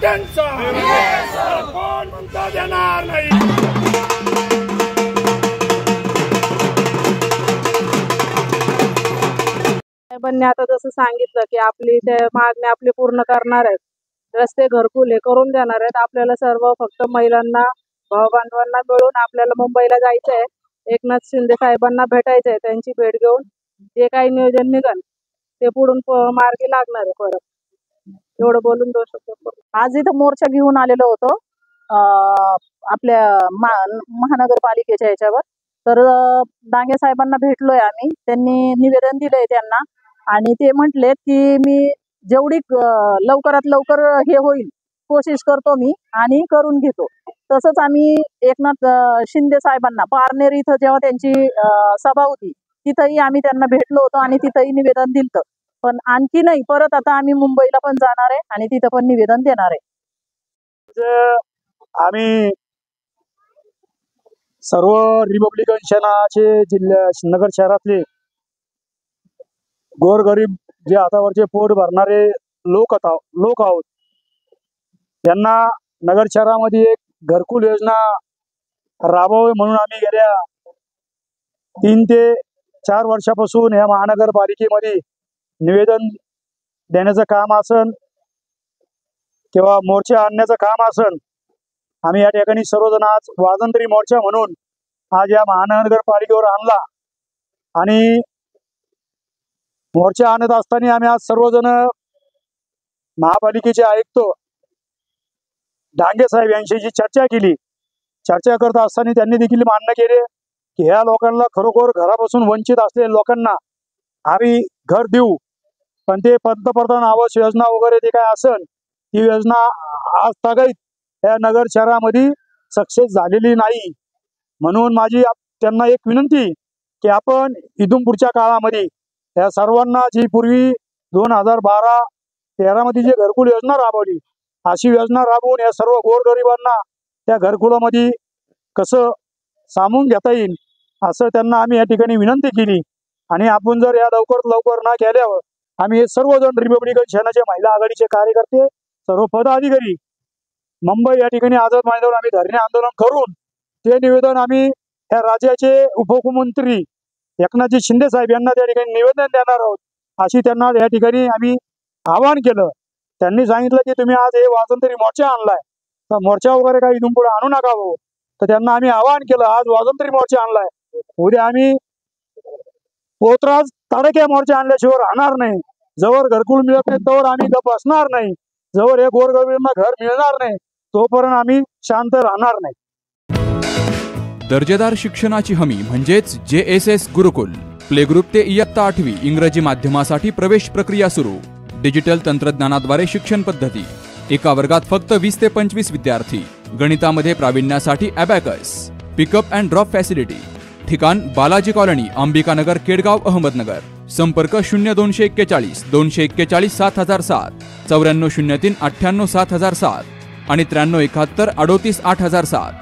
मराठ्यांचा कोण म्हणता देणार नाही। साहेबांनी आता जसं सांगितलं की आपली ते मागणी आपली पूर्ण करणार आहेत, रस्ते घरकुल हे करून देणार आहेत। आपल्याला सर्व फक्त महिलांना भावबांधवांना मिळून आपल्याला मुंबईला जायचं आहे, एकनाथ शिंदे साहेबांना भेटायचं आहे। त्यांची भेट घेऊन जे काही नियोजन निघाल ते पुढून मार्गी लागणार आहे। परत एवढं बोलून दोन शब्द आज इथं मोर्चा घेऊन आलेलो होतो आपल्या महानगरपालिकेच्या ह्याच्यावर। तर डांगे साहेबांना भेटलोय आम्ही, त्यांनी निवेदन दिलंय त्यांना आणि ते म्हटलेत की मी जेवढी लवकरात लवकर हे होईल कोशिश करतो मी आणि करून घेतो। तसंच आम्ही एकनाथ शिंदे साहेबांना पारनेर इथं जेव्हा त्यांची सभा होती तिथंही आम्ही त्यांना भेटलो होतो आणि तिथंही निवेदन दिलं। पण आणखी नाही, परत आता आम्ही मुंबईला पण जाणार आहे आणि तिथं पण निवेदन देणार आहे। आम्ही सर्व रिपब्लिकन सेनाचे नगर शहरातले गोरगरीब जे हातावरचे पोट भरणारे लोक आहोत, त्यांना नगर शहरामध्ये एक घरकुल योजना राबवावी म्हणून आम्ही गेल्या 3 ते 4 वर्षापासून या महानगरपालिकेमध्ये निवेदन देण्याचं काम असन किंवा मोर्चा आणण्याचं काम असन, आम्ही या ठिकाणी सर्वजण आज वाजंत्री मोर्चा म्हणून आज या महानगरपालिकेवर आणला। आणि मोर्चा आणत असताना आम्ही आज सर्वजण महापालिकेचे आयुक्त डांगे साहेब यांच्याशी चर्चा केली। चर्चा करत असताना त्यांनी देखील मान्य केले की ह्या लोकांना खरोखर घरापासून वंचित असलेल्या लोकांना आम्ही घर देऊ, पण ते पंतप्रधान आवास योजना वगैरे ते काय असन ती योजना आज तागायत या नगर शहरामध्ये सक्सेस झालेली नाही। म्हणून माझी त्यांना एक विनंती की आपण इथून पुढच्या काळामध्ये या सर्वांना जी पूर्वी 2012-13 मध्ये जी घरकुल योजना राबवली अशी योजना राबवून या सर्व गोरगरिबांना त्या घरकुलामध्ये कसं सामावून घेता येईल असं त्यांना आम्ही या ठिकाणी विनंती केली। आणि आपण जर या लवकर न केल्यावर आम्ही हे सर्वजण रिपब्लिकन सेनेचे महिला आघाडीचे कार्यकर्ते सर्व पदाधिकारी मुंबई या ठिकाणी आझाद मैदानावर आम्ही धरणे आंदोलन करून ते निवेदन आम्ही या राज्याचे उपमुख्यमंत्री एकनाथजी शिंदे साहेब यांना त्या ठिकाणी निवेदन देणार आहोत, अशी त्यांना या ठिकाणी आम्ही आवाहन केलं। त्यांनी सांगितलं की तुम्ही आज हे वाजंत्री मोर्चा आणलाय तर मोर्चा वगैरे काही इथून पुढे आणू नका हो। तर त्यांना आम्ही आवाहन केलं, आज वाजंत्री मोर्चा आणलाय, उद्या आम्ही पोतराज ताडक्या मोर्चा आणल्याशिवाय राहणार नाही। जवळ घरकुल मिळत नाही तोवर आम्ही गप बसणार नाही, जवळ हे गोरगरिबांना घर मिळणार नाही तोपर्यंत आम्ही शांत राहणार नाही। दर्जेदार शिक्षणाची हमी म्हणजेच JSS गुरुकुल। प्ले ग्रुप ते इयत्ता 8वी इंग्रजी माध्यमासाठी प्रवेश प्रक्रिया सुरू। डिजिटल तंत्रज्ञानाद्वारे शिक्षण पद्धती। एका वर्गात फक्त 20 ते 25 विद्यार्थी। गणितामध्ये प्रावीण्यासाठी abacus. Pickup and drop facility. ठिकाण बालाजी कॉलनी, अंबिकानगर, केडगाव, अहमदनगर। संपर्क 0241 241 7007, 9403 98 7007 आणि 9371 38 8007।